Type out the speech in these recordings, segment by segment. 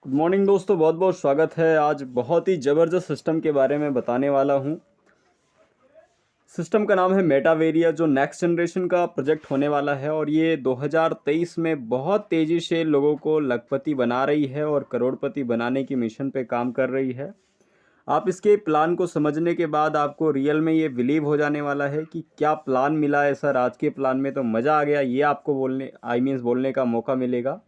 Good morning दोस्तों, बहुत बहुत स्वागत है। आज बहुत ही ज़बरदस्त सिस्टम के बारे में बताने वाला हूँ। सिस्टम का नाम है मेटावेरिया, जो नेक्स्ट जनरेशन का प्रोजेक्ट होने वाला है और ये 2023 में बहुत तेज़ी से लोगों को लखपति बना रही है और करोड़पति बनाने की मिशन पे काम कर रही है। आप इसके प्लान को समझने के बाद आपको रियल में ये बिलीव हो जाने वाला है कि क्या प्लान मिला है सर, आज के प्लान में तो मज़ा आ गया। ये आपको बोलने का मौका मिलेगा।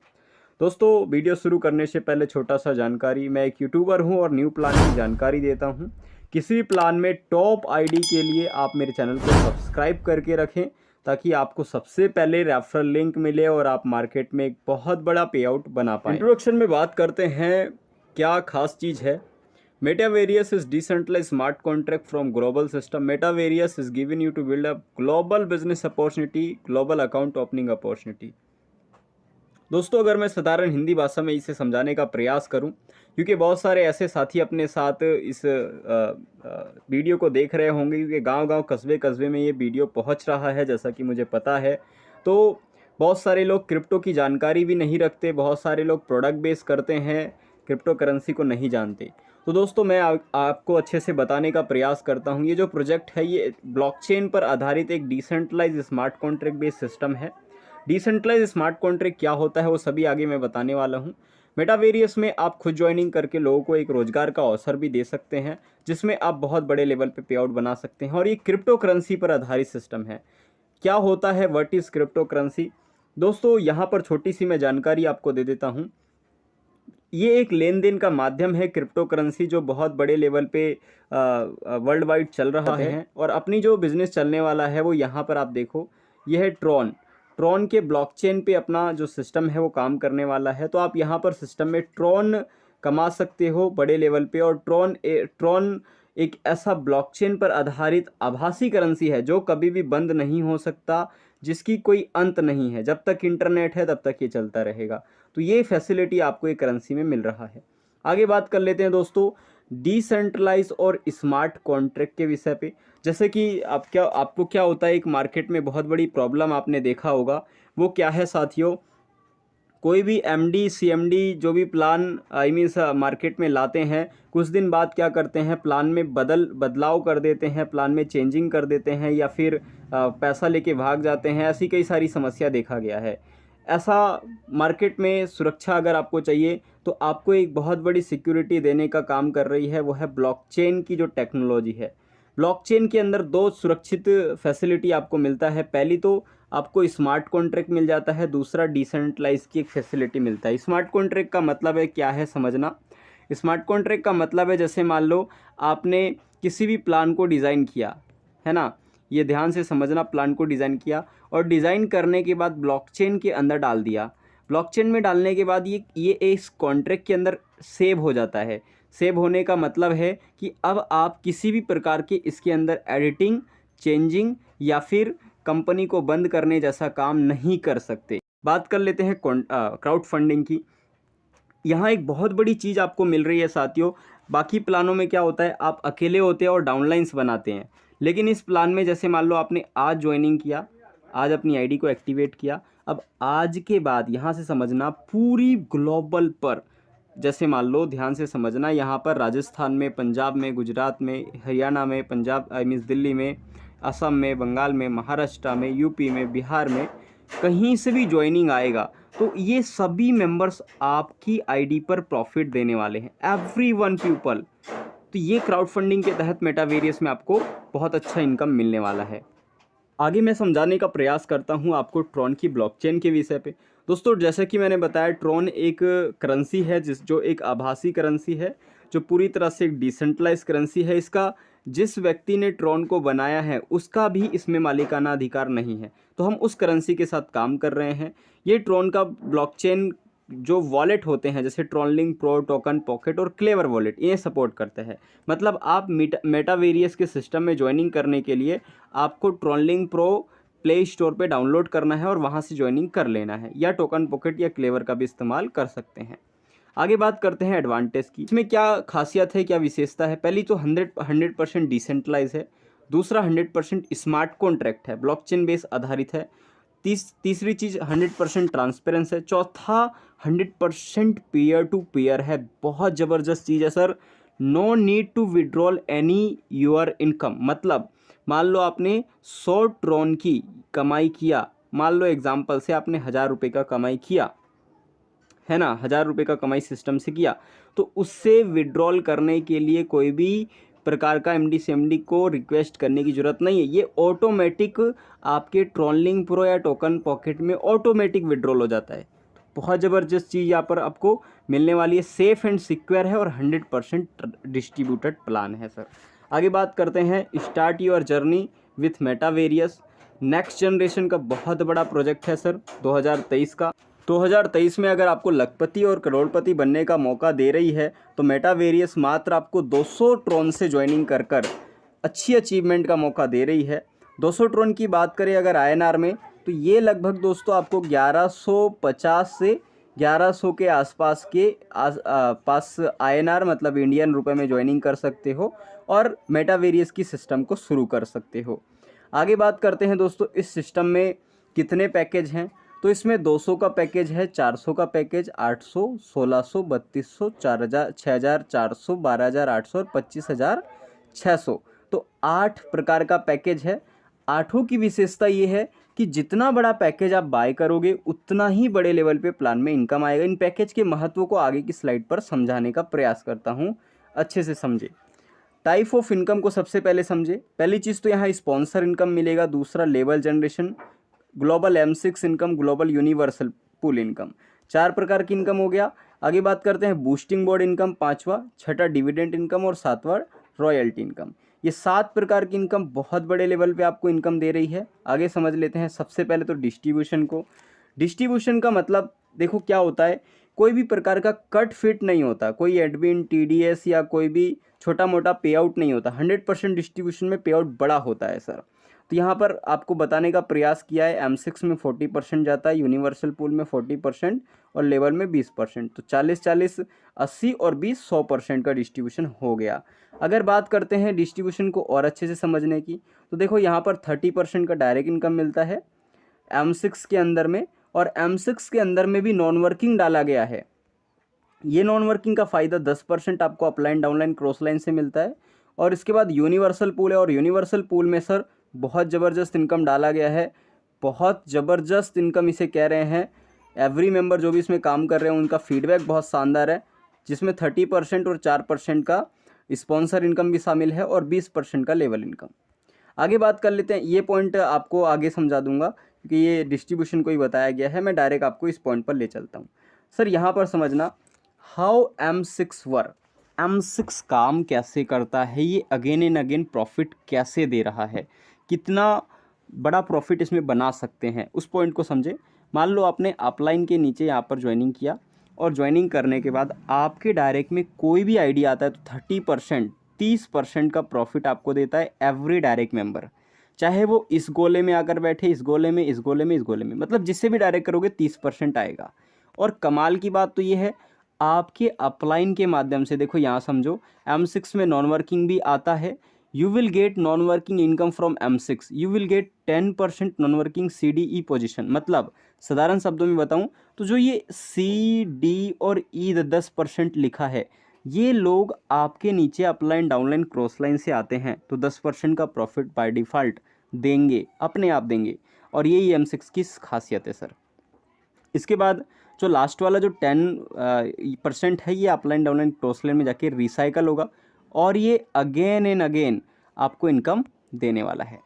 दोस्तों, वीडियो शुरू करने से पहले छोटा सा जानकारी, मैं एक यूट्यूबर हूं और न्यू प्लान की जानकारी देता हूं। किसी भी प्लान में टॉप आईडी के लिए आप मेरे चैनल को सब्सक्राइब करके रखें ताकि आपको सबसे पहले रेफरल लिंक मिले और आप मार्केट में एक बहुत बड़ा पे आउट बना पाएं। इंट्रोडक्शन में बात करते हैं क्या खास चीज़ है। Metaverse is decentralized smart contract from global system. Metaverse is given you to build a global business opportunity, global account opening opportunity. दोस्तों, अगर मैं साधारण हिंदी भाषा में इसे समझाने का प्रयास करूं, क्योंकि बहुत सारे ऐसे साथी अपने साथ इस वीडियो को देख रहे होंगे, क्योंकि गांव-गांव कस्बे-कस्बे में ये वीडियो पहुंच रहा है जैसा कि मुझे पता है। तो बहुत सारे लोग क्रिप्टो की जानकारी भी नहीं रखते, बहुत सारे लोग प्रोडक्ट बेस करते हैं, क्रिप्टो करेंसी को नहीं जानते। तो दोस्तों, मैं आपको अच्छे से बताने का प्रयास करता हूँ। ये जो प्रोजेक्ट है ये ब्लॉकचेन पर आधारित एक decentralised smart contract based system है। डिसेंट्रलाइज स्मार्ट कॉन्ट्रैक्ट क्या होता है वो सभी आगे मैं बताने वाला हूँ। मेटावेरियस में आप खुद ज्वाइनिंग करके लोगों को एक रोजगार का अवसर भी दे सकते हैं, जिसमें आप बहुत बड़े लेवल पे पे आउट बना सकते हैं। और ये क्रिप्टो करेंसी पर आधारित सिस्टम है। क्या होता है, व्हाट इज़ क्रिप्टो करेंसी? दोस्तों, यहाँ पर छोटी सी मैं जानकारी आपको दे देता हूँ। ये एक लेन देन का माध्यम है, क्रिप्टो करेंसी, जो बहुत बड़े लेवल पे वर्ल्ड वाइड चल रहा है। और अपनी जो बिजनेस चलने वाला है वो यहाँ पर आप देखो, ये है ट्रॉन के ब्लॉकचेन पे अपना जो सिस्टम है वो काम करने वाला है। तो आप यहाँ पर सिस्टम में ट्रॉन कमा सकते हो बड़े लेवल पे। और ट्रॉन एक ऐसा ब्लॉकचेन पर आधारित आभासी करेंसी है जो कभी भी बंद नहीं हो सकता, जिसकी कोई अंत नहीं है। जब तक इंटरनेट है तब तक ये चलता रहेगा। तो ये फैसिलिटी आपको एक करेंसी में मिल रहा है। आगे बात कर लेते हैं दोस्तों डिसेंट्रलाइज और स्मार्ट कॉन्ट्रैक्ट के विषय पे। जैसे कि आपको क्या होता है, एक मार्केट में बहुत बड़ी प्रॉब्लम आपने देखा होगा, वो क्या है साथियों, कोई भी एमडी सीएमडी जो भी प्लान मार्केट में लाते हैं, कुछ दिन बाद क्या करते हैं, प्लान में बदलाव कर देते हैं, प्लान में चेंजिंग कर देते हैं, या फिर पैसा लेके भाग जाते हैं। ऐसी कई सारी समस्या देखा गया है। ऐसा मार्केट में सुरक्षा अगर आपको चाहिए तो आपको एक बहुत बड़ी सिक्योरिटी देने का काम कर रही है, वो है ब्लॉकचेन की जो टेक्नोलॉजी है। ब्लॉकचेन के अंदर दो सुरक्षित फैसिलिटी आपको मिलता है। पहली तो आपको स्मार्ट कॉन्ट्रैक्ट मिल जाता है, दूसरा डिसेंट्रलाइज की एक फैसिलिटी मिलता है। स्मार्ट कॉन्ट्रैक्ट का मतलब है क्या है समझना। स्मार्ट कॉन्ट्रैक्ट का मतलब है, जैसे मान लो आपने किसी भी प्लान को डिज़ाइन किया है ना, ये ध्यान से समझना, प्लान को डिज़ाइन किया और डिज़ाइन करने के बाद ब्लॉकचेन के अंदर डाल दिया। ब्लॉकचेन में डालने के बाद ये इस कॉन्ट्रैक्ट के अंदर सेव हो जाता है। सेव होने का मतलब है कि अब आप किसी भी प्रकार के इसके अंदर एडिटिंग, चेंजिंग या फिर कंपनी को बंद करने जैसा काम नहीं कर सकते। बात कर लेते हैं क्राउड फंडिंग की। यहाँ एक बहुत बड़ी चीज़ आपको मिल रही है साथियों। बाकी प्लानों में क्या होता है, आप अकेले होते हैं और डाउनलाइंस बनाते हैं, लेकिन इस प्लान में जैसे मान लो आपने आज ज्वाइनिंग किया, आज अपनी आईडी को एक्टिवेट किया, अब आज के बाद यहाँ से समझना पूरी ग्लोबल पर, जैसे मान लो ध्यान से समझना, यहाँ पर राजस्थान में, पंजाब में, गुजरात में, हरियाणा में, पंजाब दिल्ली में, असम में, बंगाल में, महाराष्ट्र में, यूपी में, बिहार में, कहीं से भी ज्वाइनिंग आएगा तो ये सभी मेंबर्स आपकी आईडी पर प्रॉफिट देने वाले हैं, एवरी वन पीपल। तो ये क्राउड फंडिंग के तहत मेटावेरियस में आपको बहुत अच्छा इनकम मिलने वाला है। आगे मैं समझाने का प्रयास करता हूँ आपको ट्रॉन की ब्लॉकचेन के विषय पे। दोस्तों, जैसे कि मैंने बताया, ट्रॉन एक करेंसी है जो एक आभासी करेंसी है, जो पूरी तरह से एक डिसेंट्रलाइज करेंसी है। इसका जिस व्यक्ति ने ट्रॉन को बनाया है उसका भी इसमें मालिकाना अधिकार नहीं है। तो हम उस करेंसी के साथ काम कर रहे हैं। ये ट्रॉन का ब्लॉकचेन जो वॉलेट होते हैं, जैसे ट्रॉनलिंक प्रो, टोकन पॉकेट और क्लेवर वॉलेट, ये सपोर्ट करते हैं। मतलब आप मेटावेरियस के सिस्टम में ज्वाइनिंग करने के लिए आपको ट्रॉनलिंक प्रो प्ले स्टोर पे डाउनलोड करना है और वहाँ से ज्वाइनिंग कर लेना है, या टोकन पॉकेट या क्लेवर का भी इस्तेमाल कर सकते हैं। आगे बात करते हैं एडवांटेज की। इसमें क्या खासियत है, क्या विशेषता है। पहली तो 100% डिसेंट्रलाइज है। दूसरा 100% स्मार्ट कॉन्ट्रैक्ट है, ब्लॉकचेन बेस आधारित है। तीसरी चीज़ 100% ट्रांसपेरेंस है। चौथा 100% पीयर टू पीयर है, बहुत ज़बरदस्त चीज़ है sir. No need to withdrawal any your income, मतलब मान लो आपने 100 ट्रॉन की कमाई किया, मान लो एग्जाम्पल से आपने 1000 रुपये का कमाई किया है ना, 1000 रुपये का कमाई सिस्टम से किया, तो उससे विड्रॉल करने के लिए कोई भी प्रकार का एमडी सीएमडी को रिक्वेस्ट करने की ज़रूरत नहीं है। ये ऑटोमेटिक आपके ट्रॉलिंग प्रो या टोकन पॉकेट में ऑटोमेटिक विड्रॉल हो जाता है। बहुत ज़बरदस्त चीज़ यहाँ पर आपको मिलने वाली है, सेफ़ एंड सिक्योर है और 100% डिस्ट्रीब्यूटेड प्लान है सर। आगे बात करते हैं start your journey with Metaverse. Next generation का बहुत बड़ा प्रोजेक्ट है सर 2023 का। 2023 में अगर आपको लखपति और करोड़पति बनने का मौका दे रही है तो मेटावेरियस मात्र आपको 200 ट्रॉन से ज्वाइनिंग कर अच्छी अचीवमेंट का मौका दे रही है। 200 ट्रॉन की बात करें अगर आईएनआर में, तो ये लगभग दोस्तों आपको 1150 से 1100 के आसपास के पास आईएनआर मतलब इंडियन रुपए में ज्वाइनिंग कर सकते हो और मेटावेरियस की सिस्टम को शुरू कर सकते हो। आगे बात करते हैं दोस्तों इस सिस्टम में कितने पैकेज हैं, तो इसमें 200 का पैकेज है, 400 का पैकेज, 800, 1600, 3200, 4000, 6400, 12800 और 25600। तो 8 प्रकार का पैकेज है। आठों की विशेषता ये है कि जितना बड़ा पैकेज आप बाय करोगे उतना ही बड़े लेवल पे प्लान में इनकम आएगा। इन पैकेज के महत्व को आगे की स्लाइड पर समझाने का प्रयास करता हूँ, अच्छे से समझे। टाइप ऑफ इनकम को सबसे पहले समझे। पहली चीज़ तो यहाँ स्पॉन्सर इनकम मिलेगा, दूसरा level generation, global M6 income, global universal pool income. 4 प्रकार की इनकम हो गया। आगे बात करते हैं बूस्टिंग बोर्ड इनकम 5वां, छठा डिविडेंड इनकम और 7वां रॉयल्टी इनकम। ये 7 प्रकार की इनकम बहुत बड़े लेवल पे आपको इनकम दे रही है। आगे समझ लेते हैं सबसे पहले तो डिस्ट्रीब्यूशन को। डिस्ट्रीब्यूशन का मतलब देखो क्या होता है, कोई भी प्रकार का कट फिट नहीं होता, कोई एडमिन TDS या कोई भी छोटा मोटा पे आउट नहीं होता। 100% डिस्ट्रीब्यूशन में पे आउट बड़ा होता है सर। तो यहाँ पर आपको बताने का प्रयास किया है, M6 में 40% जाता है, यूनिवर्सल पूल में 40% और लेवल में 20%। तो 40-40, 80 और 20, 100% का डिस्ट्रीब्यूशन हो गया। अगर बात करते हैं डिस्ट्रीब्यूशन को और अच्छे से समझने की, तो देखो यहाँ पर 30% का डायरेक्ट इनकम मिलता है M6 के अंदर में, और M6 के अंदर में भी नॉन वर्किंग डाला गया है। ये नॉन वर्किंग का फ़ायदा 10% आपको अपलाइन डाउनलाइन क्रॉस लाइन से मिलता है। और इसके बाद यूनिवर्सल पूल है, और यूनिवर्सल पूल में सर बहुत ज़बरदस्त इनकम डाला गया है, बहुत ज़बरदस्त इनकम इसे कह रहे हैं। एवरी मेंबर जो भी इसमें काम कर रहे हैं उनका फीडबैक बहुत शानदार है, जिसमें 30% और 4% का स्पॉन्सर इनकम भी शामिल है और 20% का लेवल इनकम। आगे बात कर लेते हैं, ये पॉइंट आपको आगे समझा दूंगा क्योंकि ये डिस्ट्रीब्यूशन को ही बताया गया है, मैं डायरेक्ट आपको इस पॉइंट पर ले चलता हूँ। सर यहाँ पर समझना हाउ M6 वर्क, M6 काम कैसे करता है, ये अगेन एंड अगेन प्रॉफिट कैसे दे रहा है, कितना बड़ा प्रॉफिट इसमें बना सकते हैं, उस पॉइंट को समझे। मान लो आपने अपलाइन के नीचे यहाँ पर ज्वाइनिंग किया और ज्वाइनिंग करने के बाद आपके डायरेक्ट में कोई भी आईडी आता है तो 30% का प्रॉफिट आपको देता है एवरी डायरेक्ट मेंबर, चाहे वो इस गोले में आकर बैठे, इस गोले में, इस गोले में, इस गोले में, मतलब जिससे भी डायरेक्ट करोगे 30% आएगा। और कमाल की बात तो ये है आपके अपलाइन के माध्यम से, देखो यहाँ समझो M6 में नॉन वर्किंग भी आता है, you will get non working income from M6, you will get 10% non working CDE position. मतलब साधारण शब्दों में बताऊं तो जो ये CD और E 10% लिखा है, ये लोग आपके नीचे अपलाइन डाउनलाइन क्रॉस लाइन से आते हैं तो 10% का प्रॉफिट बाय डिफ़ॉल्ट देंगे, अपने आप देंगे, और यही M6 की खासियत है सर। इसके बाद जो लास्ट वाला जो 10% है, ये अपलाइन डाउनलाइन क्रॉस लाइन में जाके रिसाइकल होगा और ये अगेन एंड अगेन आपको इनकम देने वाला है।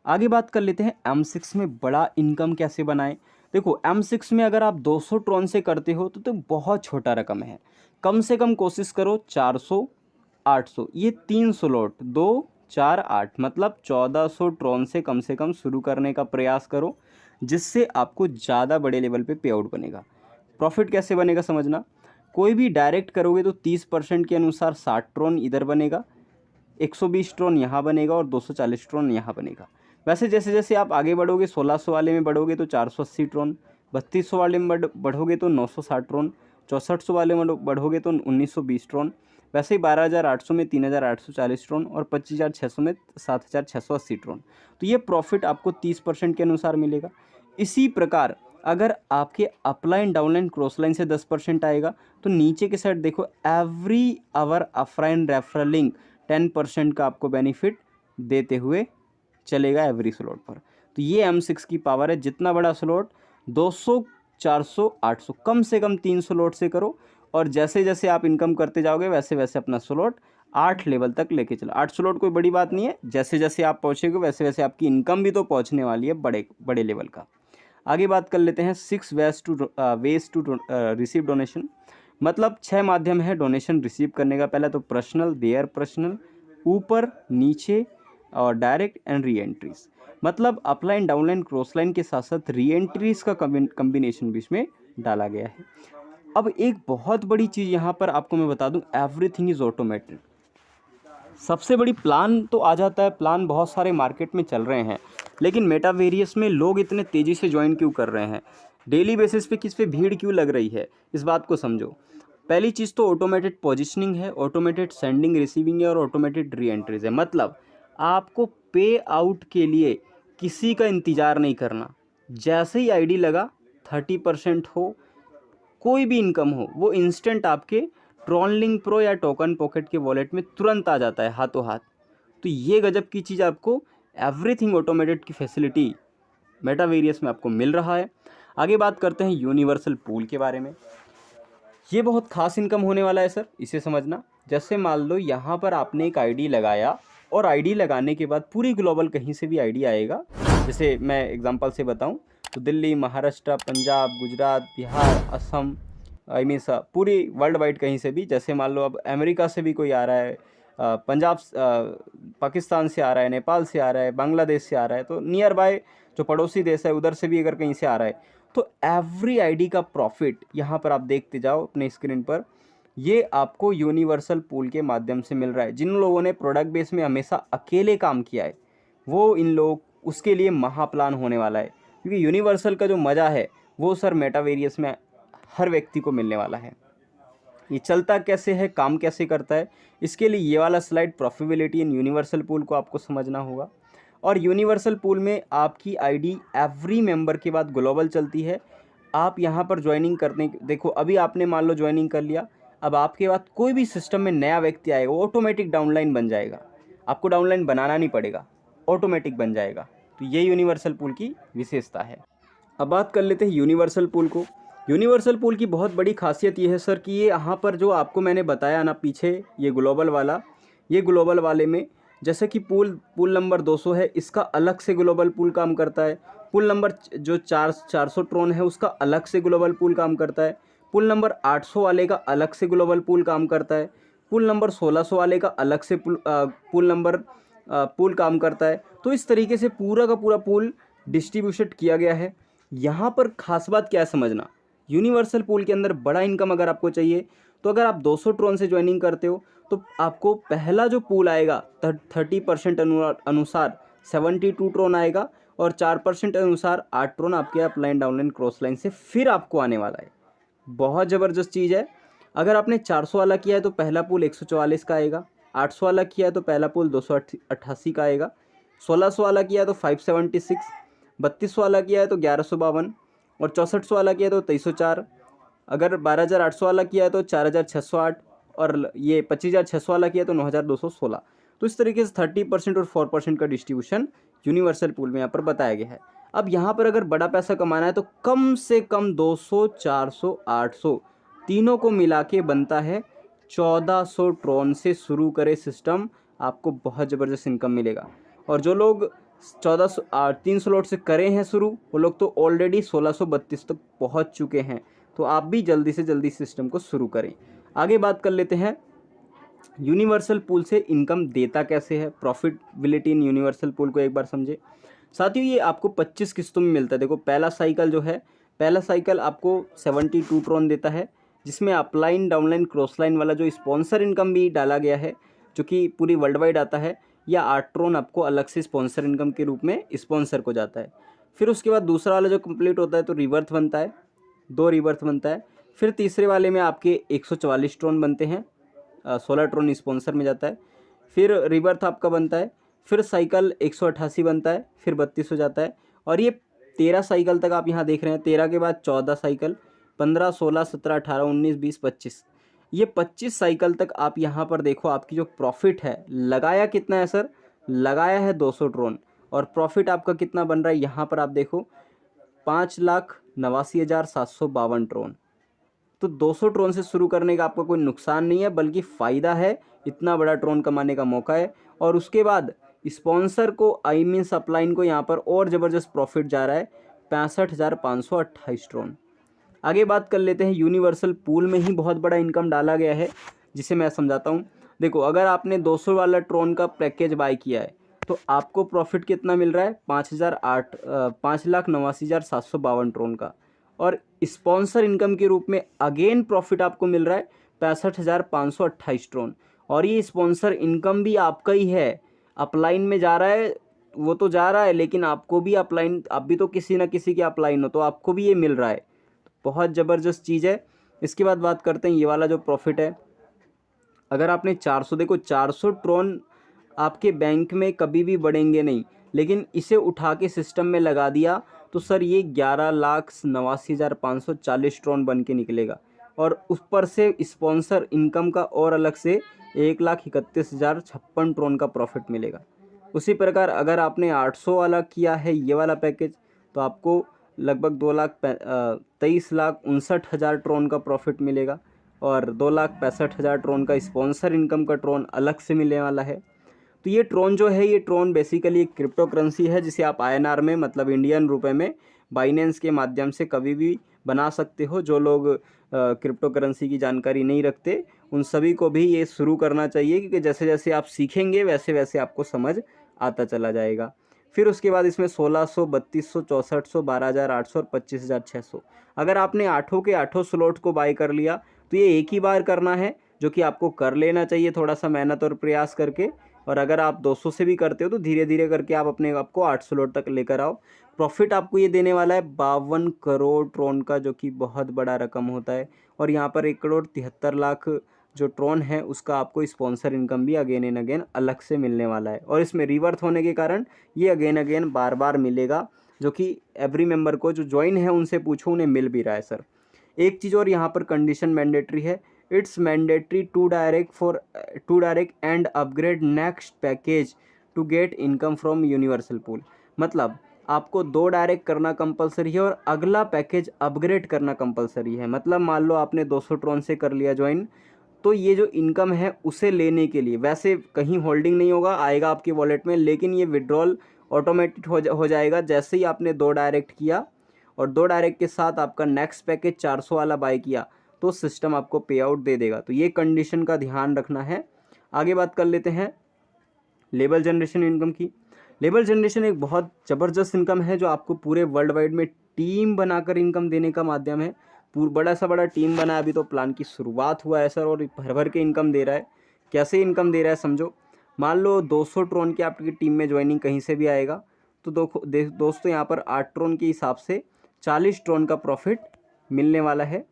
आगे बात कर लेते हैं M6 में बड़ा इनकम कैसे बनाएं। देखो M6 में अगर आप 200 ट्रॉन से करते हो तो बहुत छोटा रकम है, कम से कम कोशिश करो 400, 800, ये 3 स्लॉट 2, 4, 8 मतलब 1400 ट्रॉन से कम शुरू करने का प्रयास करो, जिससे आपको ज़्यादा बड़े लेवल पे पे आउट बनेगा। प्रॉफिट कैसे बनेगा समझना, कोई भी डायरेक्ट करोगे तो 30% के अनुसार 60 ट्रॉन इधर बनेगा, 120 ट्रॉन यहाँ बनेगा और 240 ट्रॉन यहाँ बनेगा। वैसे जैसे जैसे आप आगे बढ़ोगे 1600 वाले में बढ़ोगे तो 480 ट्रॉन, 3200 वाले में बढ़ोगे तो 960 ट्रॉन, 6400 वाले में बढ़ोगे तो 1920 ट्रॉन, वैसे ही 12800 में 3840 ट्रॉन और 25600 में 7680 ट्रॉन। तो ये प्रॉफिट आपको 30% के अनुसार मिलेगा। इसी प्रकार अगर आपके अपलाइन डाउनलाइन क्रॉस लाइन से 10% आएगा तो नीचे के साइड देखो एवरी आवर अफ्राइन रेफरल लिंक 10% का आपको बेनिफिट देते हुए चलेगा एवरी स्लॉट पर। तो ये M6 की पावर है। जितना बड़ा स्लॉट 200 400 800 कम से कम 3 स्लॉट से करो, और जैसे जैसे आप इनकम करते जाओगे वैसे वैसे अपना स्लॉट 8 लेवल तक लेके चलो। 8 स्लॉट कोई बड़ी बात नहीं है, जैसे जैसे आप पहुँचेगे वैसे वैसे आपकी इनकम भी तो पहुँचने वाली है बड़े बड़े लेवल का। आगे बात कर लेते हैं 6 वेज टू रिसीव डोनेशन। मतलब 6 माध्यम है डोनेशन रिसीव करने का। पहला तो पर्सनल, देयर पर्सनल, ऊपर नीचे और डायरेक्ट एंड री एंट्रीज। मतलब अपलाइन डाउनलाइन क्रॉस लाइन के साथ साथ री एंट्रीज का कम्बिनेशन भी इसमें डाला गया है। अब एक बहुत बड़ी चीज़ यहाँ पर आपको मैं बता दूँ, एवरीथिंग इज़ ऑटोमेटेड। सबसे बड़ी प्लान तो आ जाता है, प्लान बहुत सारे मार्केट में चल रहे हैं, लेकिन मेटावेरियस में लोग इतने तेज़ी से ज्वाइन क्यों कर रहे हैं, डेली बेसिस पे किस पे भीड़ क्यों लग रही है, इस बात को समझो। पहली चीज़ तो ऑटोमेटेड पोजीशनिंग है, ऑटोमेटेड सेंडिंग रिसीविंग है और ऑटोमेटेड री एंट्रीज है। मतलब आपको पे आउट के लिए किसी का इंतज़ार नहीं करना। जैसे ही आईडी लगा 30% हो, कोई भी इनकम हो, वो इंस्टेंट आपके ट्रॉनलिंक प्रो या टोकन पॉकेट के वॉलेट में तुरंत आ जाता है हाथों हाथ। तो ये गजब की चीज़ आपको एवरीथिंग ऑटोमेटेड की फैसिलिटी मेटावेरियस में आपको मिल रहा है। आगे बात करते हैं यूनिवर्सल पूल के बारे में। ये बहुत खास इनकम होने वाला है सर, इसे समझना। जैसे मान लो यहाँ पर आपने एक आईडी लगाया और आईडी लगाने के बाद पूरी ग्लोबल कहीं से भी आईडी आएगा। जैसे मैं एग्जांपल से बताऊं तो दिल्ली, महाराष्ट्र, पंजाब, गुजरात, बिहार, असम, आई मीन पूरी वर्ल्ड वाइड कहीं से भी। जैसे मान लो अब अमेरिका से भी कोई आ रहा है, पंजाब पाकिस्तान से आ रहा है, नेपाल से आ रहा है, बांग्लादेश से आ रहा है, तो नियर बाय जो पड़ोसी देश है उधर से भी अगर कहीं से आ रहा है, तो एवरी आईडी का प्रॉफिट यहाँ पर आप देखते जाओ अपने स्क्रीन पर, ये आपको यूनिवर्सल पूल के माध्यम से मिल रहा है। जिन लोगों ने प्रोडक्ट बेस में हमेशा अकेले काम किया है वो इन लोग उसके लिए महाप्लान होने वाला है, क्योंकि यूनिवर्सल का जो मज़ा है वो सर मेटावेरियस में हर व्यक्ति को मिलने वाला है। ये चलता कैसे है, काम कैसे करता है, इसके लिए ये वाला स्लाइड प्रॉफिटेबिलिटी इन यूनिवर्सल पूल को आपको समझना होगा। और यूनिवर्सल पूल में आपकी आईडी एवरी मेंबर के बाद ग्लोबल चलती है। आप यहाँ पर ज्वाइनिंग करने, देखो अभी आपने मान लो ज्वाइनिंग कर लिया, अब आपके बाद कोई भी सिस्टम में नया व्यक्ति आएगा वो ऑटोमेटिक डाउनलाइन बन जाएगा, आपको डाउनलाइन बनाना नहीं पड़ेगा, ऑटोमेटिक बन जाएगा। तो ये यूनिवर्सल पूल की विशेषता है। अब बात कर लेते हैं यूनिवर्सल पूल को। यूनिवर्सल पूल की बहुत बड़ी खासियत ये है सर कि ये यहाँ पर जो आपको मैंने बताया ना पीछे, ये ग्लोबल वाला, ये ग्लोबल वाले में जैसे कि पूल नंबर 200 है, इसका अलग से ग्लोबल पूल काम करता है। पूल नंबर जो 400 ट्रोन है उसका अलग से ग्लोबल पूल काम करता है। पूल नंबर 800 वाले का अलग से ग्लोबल पूल काम करता है। पूल नंबर 1600 वाले का अलग से पूल काम करता है। तो इस तरीके से पूरा का पूरा पूल डिस्ट्रीब्यूशन किया गया है। यहाँ पर खास बात क्या है समझना, यूनिवर्सल पूल के अंदर बड़ा इनकम अगर आपको चाहिए तो अगर आप 200 ट्रोन से ज्वाइनिंग करते हो तो आपको पहला जो पूल आएगा 30% अनुसार 72 ट्रोन आएगा और 4% अनुसार 8 ट्रोन आपके अपलाइन डाउनलाइन क्रॉस लाइन से फिर आपको आने वाला है। बहुत ज़बरदस्त चीज़ है। अगर आपने 400 वाला किया है तो पहला पूल 144 का आएगा, 800 वाला किया है तो पहला पूल 288 का आएगा, 1600 वाला किया है तो 576, 3200 वाला किया है तो 1152 और 6400 वाला किया है तो 2304, अगर 12800 वाला किया है तो 4608 और ये 25600 वाला किया है तो 9216। तो इस तरीके से 30% और 4% का डिस्ट्रीब्यूशन यूनिवर्सल पूल में यहाँ पर बताया गया है। अब यहाँ पर अगर बड़ा पैसा कमाना है तो कम से कम 200, 400, 800 तीनों को मिला के बनता है 1400 ट्रोन से शुरू करे सिस्टम, आपको बहुत ज़बरदस्त इनकम मिलेगा। और जो लोग 3 स्लॉट से करे हैं शुरू, वो लोग तो ऑलरेडी 1632 तक पहुंच चुके हैं। तो आप भी जल्दी से जल्दी सिस्टम को शुरू करें। आगे बात कर लेते हैं यूनिवर्सल पूल से इनकम देता कैसे है, प्रॉफिटेबिलिटी इन यूनिवर्सल पूल को एक बार समझे साथियों। ये आपको 25 किस्तों में मिलता है। देखो पहला साइकिल जो है, पहला साइकिल आपको 72 ट्रोन देता है, जिसमें अपलाइन डाउनलाइन क्रॉस लाइन वाला जो स्पॉन्सर इनकम भी डाला गया है जो कि पूरी वर्ल्ड वाइड आता है, या 8 ट्रोन आपको अलग से स्पॉन्सर इनकम के रूप में स्पॉन्सर को जाता है। फिर उसके बाद दूसरा वाला जो कंप्लीट होता है तो रिवर्थ बनता है, 2 रिवर्थ बनता है। फिर तीसरे वाले में आपके 144 ट्रोन बनते हैं, 16 ट्रोन स्पॉन्सर में जाता है। फिर रिवर्थ आपका बनता है, फिर साइकिल 188 बनता है, फिर 32 हो जाता है। और ये 13 साइकिल तक आप यहाँ देख रहे हैं, 13 के बाद 14 साइकिल, 15, 16, 17, 18, 19, 20, 25, ये 25 साइकिल तक आप यहाँ पर देखो आपकी जो प्रॉफिट है, लगाया कितना है सर, लगाया है 200 ड्रोन, और प्रॉफिट आपका कितना बन रहा है यहाँ पर आप देखो 5,89,752 ड्रोन। तो 200 ड्रोन से शुरू करने का आपका कोई नुकसान नहीं है, बल्कि फ़ायदा है, इतना बड़ा ड्रोन कमाने का मौका है। और उसके बाद स्पॉन्सर को आई मीन्स अपलाइन को यहाँ पर और ज़बरदस्त प्रॉफिट जा रहा है, 65,528 ड्रोन। आगे बात कर लेते हैं, यूनिवर्सल पूल में ही बहुत बड़ा इनकम डाला गया है, जिसे मैं समझाता हूँ। देखो, अगर आपने 200 वाला ड्रोन का पैकेज बाय किया है तो आपको प्रॉफिट कितना मिल रहा है, 5,89,752 ड्रोन का। और स्पॉन्सर इनकम के रूप में अगेन प्रॉफिट आपको मिल रहा है 65,528 ड्रोन। और ये स्पॉन्सर इनकम भी आपका ही है, अपलाइन में जा रहा है, वो तो जा रहा है, लेकिन आपको भी अपलाइन, आप भी तो किसी ना किसी के अपलाइन हो, तो आपको भी ये मिल रहा है। बहुत ज़बरदस्त चीज़ है। इसके बाद बात करते हैं ये वाला जो प्रॉफिट है, अगर आपने 400, देखो 400 ड्रोन आपके बैंक में कभी भी बढ़ेंगे नहीं, लेकिन इसे उठा के सिस्टम में लगा दिया तो सर ये 11,89,540 ड्रोन बन के निकलेगा। और उस पर से स्पॉन्सर इनकम का और अलग से 1,31,056 ड्रोन का प्रॉफिट मिलेगा। उसी प्रकार अगर आपने 800 वाला किया है ये वाला पैकेज, तो आपको लगभग 23,59,000 ड्रोन का प्रॉफिट मिलेगा, और 2,65,000 ड्रोन का स्पॉन्सर इनकम का ड्रोन अलग से मिलने वाला है। तो ये ट्रोन जो है, ये ट्रोन बेसिकली एक क्रिप्टो करेंसी है, जिसे आप INR में, मतलब इंडियन रुपए में, बाइनेंस के माध्यम से कभी भी बना सकते हो। जो लोग क्रिप्टो करेंसी की जानकारी नहीं रखते, उन सभी को भी ये शुरू करना चाहिए, क्योंकि जैसे जैसे आप सीखेंगे वैसे वैसे आपको समझ आता चला जाएगा। फिर उसके बाद इसमें 1,600, 3,200, 6,400, 12,800 और 25,600। अगर आपने आठों के आठों स्लॉट को बाय कर लिया तो ये एक ही बार करना है, जो कि आपको कर लेना चाहिए थोड़ा सा मेहनत और प्रयास करके। और अगर आप 200 से भी करते हो तो धीरे धीरे करके आप अपने आप को 8 स्लॉट तक लेकर आओ। प्रॉफिट आपको ये देने वाला है 52 करोड़ ट्रोन का, जो कि बहुत बड़ा रकम होता है। और यहाँ पर 1,73,00,000 जो ट्रोन है उसका आपको स्पॉन्सर इनकम भी अगेन एंड अगेन अलग से मिलने वाला है। और इसमें रिवर्थ होने के कारण ये अगेन अगेन बार बार मिलेगा, जो कि एवरी मेंबर को जो ज्वाइन है उनसे पूछो, उन्हें मिल भी रहा है सर। एक चीज़ और यहाँ पर कंडीशन मैंडेटरी है, it's mandatory to direct and upgrade next package to get income from universal pool. मतलब आपको 2 डायरेक्ट करना कंपलसरी है और अगला पैकेज अपग्रेड करना कंपलसरी है। मतलब मान लो आपने 200 ट्रोन से कर लिया ज्वाइन, तो ये जो इनकम है उसे लेने के लिए वैसे कहीं होल्डिंग नहीं होगा, आएगा आपके वॉलेट में, लेकिन ये विड्रॉल ऑटोमेटिक हो जाएगा जैसे ही आपने 2 डायरेक्ट किया। और 2 डायरेक्ट के साथ आपका नेक्स्ट पैकेज 400 वाला बाय किया तो सिस्टम आपको पे आउट दे देगा। तो ये कंडीशन का ध्यान रखना है। आगे बात कर लेते हैं लेबल जनरेशन इनकम की। लेबल जनरेशन एक बहुत ज़बरदस्त इनकम है, जो आपको पूरे वर्ल्ड वाइड में टीम बनाकर इनकम देने का माध्यम है। बड़ा सा बड़ा टीम बना है, अभी तो प्लान की शुरुआत हुआ है सर, और भर भर के इनकम दे रहा है। कैसे इनकम दे रहा है समझो, मान लो 200 ट्रोन की आपकी टीम में ज्वाइनिंग कहीं से भी आएगा, तो दोस्तों यहाँ पर 8 ट्रोन के हिसाब से 40 ट्रोन का प्रॉफिट मिलने वाला है।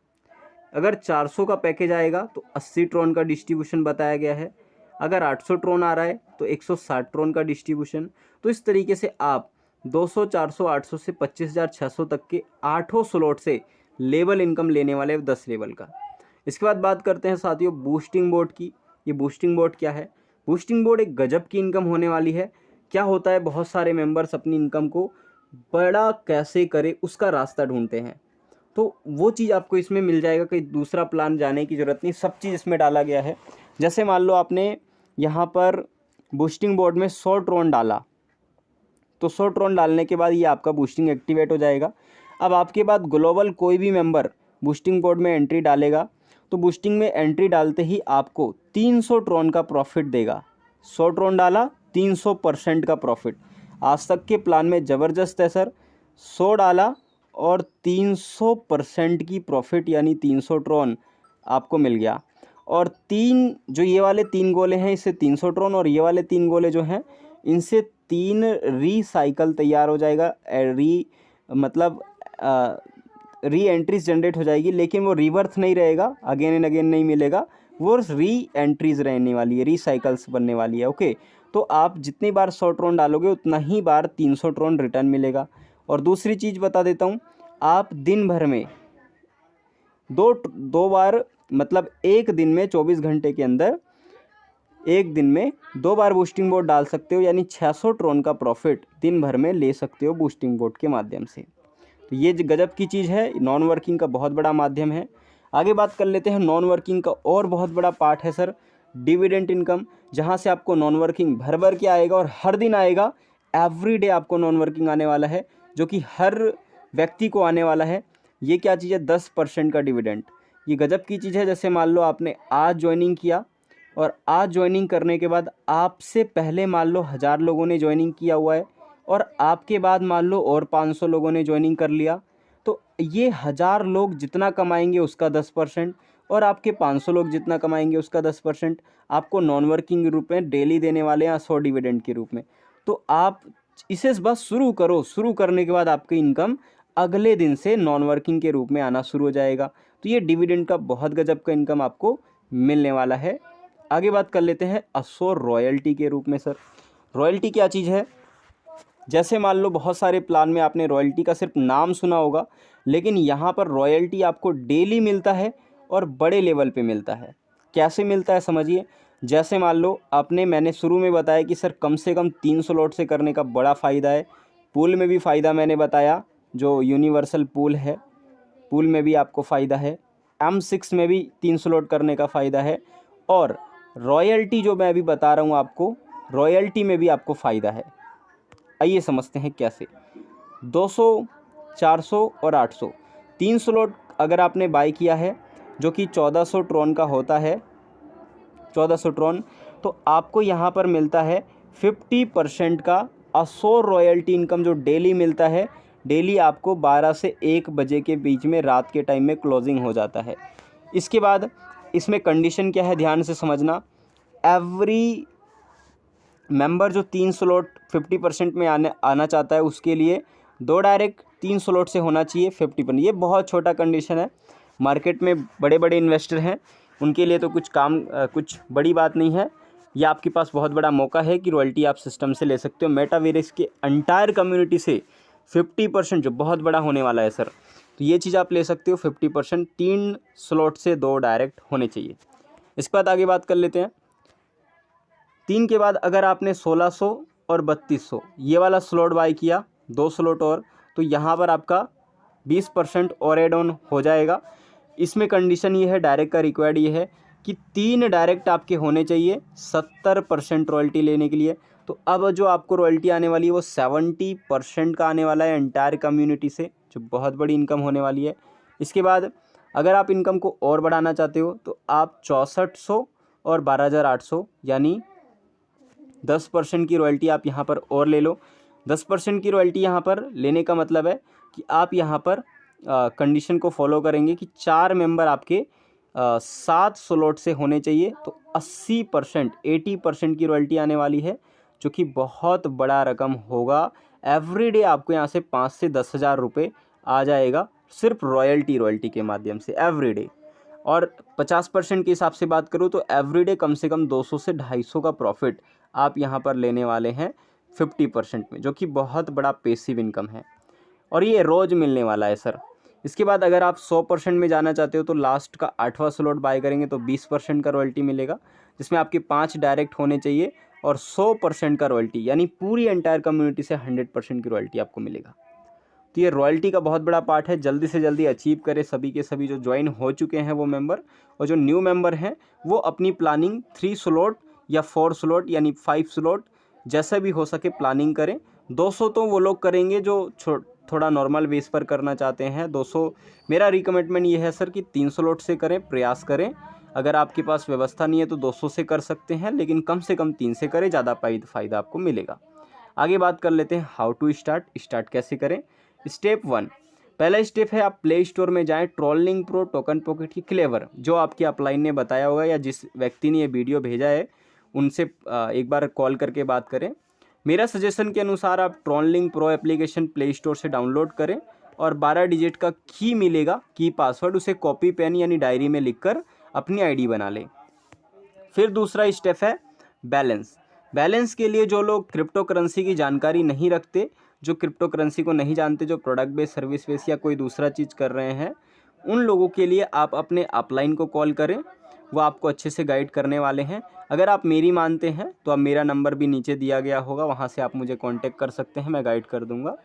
अगर 400 का पैकेज आएगा तो 80 ट्रोन का डिस्ट्रीब्यूशन बताया गया है। अगर 800 ट्रोन आ रहा है तो 160 ट्रोन का डिस्ट्रीब्यूशन। तो इस तरीके से आप 200, 400, 800 से 25,600 तक के 8 स्लॉट से लेवल इनकम लेने वाले 10 लेवल का। इसके बाद बात करते हैं साथियों बूस्टिंग बोर्ड की। ये बूस्टिंग बोर्ड क्या है? बूस्टिंग बोर्ड एक गजब की इनकम होने वाली है। क्या होता है, बहुत सारे मेंबर्स अपनी इनकम को बड़ा कैसे करे उसका रास्ता ढूंढते हैं, तो वो चीज़ आपको इसमें मिल जाएगा। कहीं दूसरा प्लान जाने की ज़रूरत नहीं, सब चीज़ इसमें डाला गया है। जैसे मान लो आपने यहाँ पर बूस्टिंग बोर्ड में 100 ट्रोन डाला, तो 100 ट्रोन डालने के बाद ये आपका बूस्टिंग एक्टिवेट हो जाएगा। अब आपके बाद ग्लोबल कोई भी मेंबर बूस्टिंग बोर्ड में एंट्री डालेगा, तो बूस्टिंग में एंट्री डालते ही आपको 300 ट्रोन का प्रॉफिट देगा। 100 ट्रोन डाला, 300% का प्रॉफिट। आज तक के प्लान में ज़बरदस्त है सर। 100 डाला और 300% की प्रॉफिट, यानी 300 ट्रोन आपको मिल गया। और जो ये वाले 3 गोले हैं, इससे 300 ट्रोन, और ये वाले 3 गोले जो हैं इनसे 3 रीसाइकल तैयार हो जाएगा। मतलब री एंट्रीज जनरेट हो जाएगी, लेकिन वो रिवर्थ नहीं रहेगा, अगेन एंड अगेन नहीं मिलेगा, वो री एंट्रीज रहने वाली है, रीसाइकल्स बनने वाली है। ओके, तो आप जितनी बार 100 ट्रोन डालोगे उतना ही बार 300 ट्रोन रिटर्न मिलेगा। और दूसरी चीज़ बता देता हूँ, आप दिन भर में दो बार, मतलब एक दिन में 24 घंटे के अंदर एक दिन में 2 बार बूस्टिंग बोट डाल सकते हो, यानी 600 ट्रॉन का प्रॉफिट दिन भर में ले सकते हो बूस्टिंग बोट के माध्यम से। तो ये गजब की चीज़ है, नॉन वर्किंग का बहुत बड़ा माध्यम है। आगे बात कर लेते हैं नॉन वर्किंग का और बहुत बड़ा पार्ट है सर, डिविडेंड इनकम, जहाँ से आपको नॉन वर्किंग भर भर के आएगा और हर दिन आएगा। एवरीडे आपको नॉन वर्किंग आने वाला है, जो कि हर व्यक्ति को आने वाला है। ये क्या चीज़ है, 10% का डिविडेंड। ये गजब की चीज़ है। जैसे मान लो आपने आज ज्वाइनिंग किया और आज ज्वाइनिंग करने के बाद आपसे पहले मान लो 1000 लोगों ने ज्वाइनिंग किया हुआ है और आपके बाद मान लो और 500 लोगों ने ज्वाइनिंग कर लिया, तो ये 1000 लोग जितना कमाएंगे उसका 10% और आपके 500 लोग जितना कमाएंगे उसका 10% आपको नॉन वर्किंग के रूप में डेली देने वाले हैं 100 डिविडेंड के रूप में। तो आप इसे बस शुरू करो, शुरू करने के बाद आपकी इनकम अगले दिन से नॉन वर्किंग के रूप में आना शुरू हो जाएगा। तो ये डिविडेंड का बहुत गजब का इनकम आपको मिलने वाला है। आगे बात कर लेते हैं अश्योर रॉयल्टी के रूप में। सर रॉयल्टी क्या चीज़ है, जैसे मान लो बहुत सारे प्लान में आपने रॉयल्टी का सिर्फ नाम सुना होगा, लेकिन यहाँ पर रॉयल्टी आपको डेली मिलता है और बड़े लेवल पे मिलता है। कैसे मिलता है समझिए, जैसे मान लो मैंने शुरू में बताया कि सर कम से कम 3 स्लॉट से करने का बड़ा फ़ायदा है। पूल में भी फ़ायदा मैंने बताया, जो यूनिवर्सल पूल है, पूल में भी आपको फ़ायदा है। M6 में भी 3 स्लॉट करने का फ़ायदा है। और रॉयल्टी जो मैं अभी बता रहा हूँ आपको, रॉयल्टी में भी आपको फ़ायदा है। आइए समझते हैं कैसे। 200, 400 और 800 3 स्लॉट अगर आपने बाय किया है, जो कि 1400 ट्रॉन का होता है, 1400 ट्रॉन, तो आपको यहाँ पर मिलता है 50% का अश्योर रॉयल्टी इनकम, जो डेली मिलता है। डेली आपको 12 से 1 बजे के बीच में रात के टाइम में क्लोजिंग हो जाता है। इसके बाद इसमें कंडीशन क्या है, ध्यान से समझना। एवरी मेंबर जो 3 स्लॉट 50% में आना चाहता है, उसके लिए 2 डायरेक्ट 3 स्लॉट से होना चाहिए 50%। ये बहुत छोटा कंडीशन है। मार्केट में बड़े बड़े इन्वेस्टर हैं, उनके लिए तो कुछ बड़ी बात नहीं है। ये आपके पास बहुत बड़ा मौका है कि रॉयल्टी आप सिस्टम से ले सकते हो। मेटावर्स के एंटायर कम्युनिटी से 50%, जो बहुत बड़ा होने वाला है सर, तो ये चीज़ आप ले सकते हो 50%। 3 स्लॉट से 2 डायरेक्ट होने चाहिए। इसके बाद आगे बात कर लेते हैं। 3 के बाद अगर आपने 1600 और 3200 ये वाला स्लॉट बाय किया, 2 स्लॉट और, तो यहाँ पर आपका 20% और एड ऑन हो जाएगा। इसमें कंडीशन ये है, डायरेक्ट का रिक्वायर्ड ये है कि 3 डायरेक्ट आपके होने चाहिए 70% रॉयल्टी लेने के लिए। तो अब जो आपको रॉयल्टी आने वाली है वो 70% का आने वाला है एंटायर कम्युनिटी से, जो बहुत बड़ी इनकम होने वाली है। इसके बाद अगर आप इनकम को और बढ़ाना चाहते हो तो आप 6400 और 12800 यानी 10% की रॉयल्टी आप यहाँ पर और ले लो। 10% की रॉयल्टी यहाँ पर लेने का मतलब है कि आप यहाँ पर कंडीशन को फॉलो करेंगे कि 4 मेंबर आपके 7 स्लॉट से होने चाहिए, तो 80% की रॉयल्टी आने वाली है, जो कि बहुत बड़ा रकम होगा। एवरीडे आपको यहाँ से 5 से 10 हज़ार रुपये आ जाएगा सिर्फ रॉयल्टी के माध्यम से एवरीडे। और 50% के हिसाब से बात करूँ तो एवरीडे कम से कम 200 से 250 का प्रॉफिट आप यहाँ पर लेने वाले हैं 50% में, जो कि बहुत बड़ा पैसिव इनकम है और ये रोज़ मिलने वाला है सर। इसके बाद अगर आप 100% में जाना चाहते हो तो लास्ट का 8वां स्लॉट बाय करेंगे तो 20% का रॉयल्टी मिलेगा, जिसमें आपके 5 डायरेक्ट होने चाहिए और 100% का रॉयल्टी, यानी पूरी एंटायर कम्युनिटी से 100% की रॉयल्टी आपको मिलेगा। तो ये रॉयल्टी का बहुत बड़ा पार्ट है। जल्दी से जल्दी अचीव करें सभी के सभी जो ज्वाइन हो चुके हैं वो मेंबर, और जो न्यू मेंबर हैं वो अपनी प्लानिंग 3 स्लॉट या 4 स्लॉट यानी 5 स्लॉट जैसा भी हो सके प्लानिंग करें। 200 तो वो लोग करेंगे जो थोड़ा नॉर्मल बेस पर करना चाहते हैं। 200 मेरा रिकमेंडमेंट ये है सर कि 3 स्लॉट से करें, प्रयास करें। अगर आपके पास व्यवस्था नहीं है तो 200 से कर सकते हैं, लेकिन कम से कम 3 से करें, ज़्यादा फ़ायदा आपको मिलेगा। आगे बात कर लेते हैं हाउ टू स्टार्ट कैसे करें। स्टेप 1, पहला स्टेप है आप प्ले स्टोर में जाएं, ट्रोलिंग प्रो टोकन पॉकेट की क्लेवर, जो आपके अपलाइन ने बताया होगा या जिस व्यक्ति ने ये वीडियो भेजा है उनसे एक बार कॉल करके बात करें। मेरा सजेशन के अनुसार आप trolling pro application play store से डाउनलोड करें और 12 डिजिट का की मिलेगा, की पासवर्ड, उसे कॉपी पेन यानी डायरी में लिखकर अपनी आईडी बना लें। फिर दूसरा स्टेप है बैलेंस के लिए जो लोग क्रिप्टो करेंसी की जानकारी नहीं रखते, जो क्रिप्टो करेंसी को नहीं जानते, जो प्रोडक्ट बेस्ड, सर्विस बेस्ड या कोई दूसरा चीज़ कर रहे हैं, उन लोगों के लिए आप अपने अपलाइन को कॉल करें, वो आपको अच्छे से गाइड करने वाले हैं। अगर आप मेरी मानते हैं तो अब मेरा नंबर भी नीचे दिया गया होगा, वहाँ से आप मुझे कांटेक्ट कर सकते हैं, मैं गाइड कर दूंगा।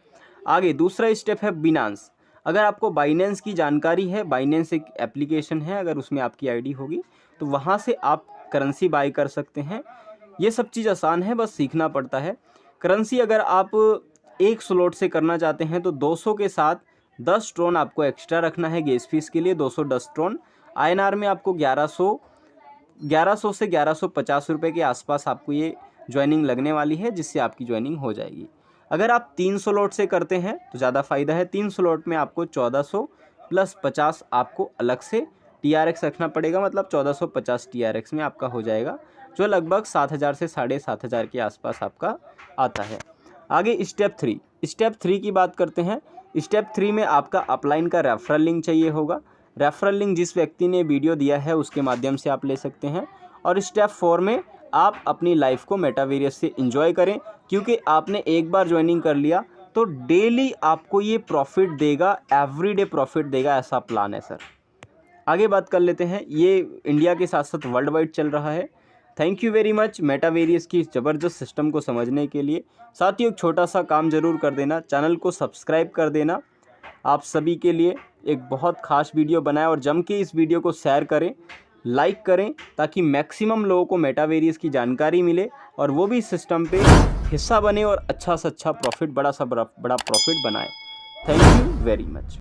आगे दूसरा स्टेप है बिनांस। अगर आपको बाइनेंस की जानकारी है, बाइनेंस एक एप्लीकेशन है, अगर उसमें आपकी आईडी होगी तो वहाँ से आप करेंसी बाई कर सकते हैं। ये सब चीज़ आसान है, बस सीखना पड़ता है। करेंसी अगर आप एक स्लॉट से करना चाहते हैं तो 200 के साथ 10 ट्रोन आपको एक्स्ट्रा रखना है गैस फीस के लिए, 210 ट्रोन। INR में आपको 1100 से 1150 रुपये के आसपास आपको ये ज्वाइनिंग लगने वाली है, जिससे आपकी ज्वाइनिंग हो जाएगी। अगर आप 3 स्लॉट से करते हैं तो ज़्यादा फ़ायदा है। 3 स्लॉट में आपको 1400 प्लस 50 आपको अलग से TRX रखना पड़ेगा, मतलब 1450 TRX में आपका हो जाएगा, जो लगभग 7000 से 7500 के आसपास आपका आता है। आगे स्टेप 3 की बात करते हैं। स्टेप 3 में आपका अपलाइन का रेफरल लिंक चाहिए होगा। रेफरल लिंक जिस व्यक्ति ने वीडियो दिया है उसके माध्यम से आप ले सकते हैं। और स्टेप 4 में आप अपनी लाइफ को मेटावेरियस से एंजॉय करें, क्योंकि आपने एक बार ज्वाइनिंग कर लिया तो डेली आपको ये प्रॉफिट देगा, एवरीडे प्रॉफिट देगा, ऐसा प्लान है सर। आगे बात कर लेते हैं, ये इंडिया के साथ साथ वर्ल्ड वाइड चल रहा है। थैंक यू वेरी मच मेटावेरियस की इस ज़बरदस्त सिस्टम को समझने के लिए। साथियों एक छोटा सा काम ज़रूर कर देना, चैनल को सब्सक्राइब कर देना। आप सभी के लिए एक बहुत खास वीडियो बनाएं और जम के इस वीडियो को शेयर करें, लाइक करें, ताकि मैक्सिमम लोगों को मेटावेरियस की जानकारी मिले और वो भी इस सिस्टम पे हिस्सा बने और अच्छा से अच्छा प्रॉफिट, बड़ा प्रॉफिट बनाए। Thank you very much.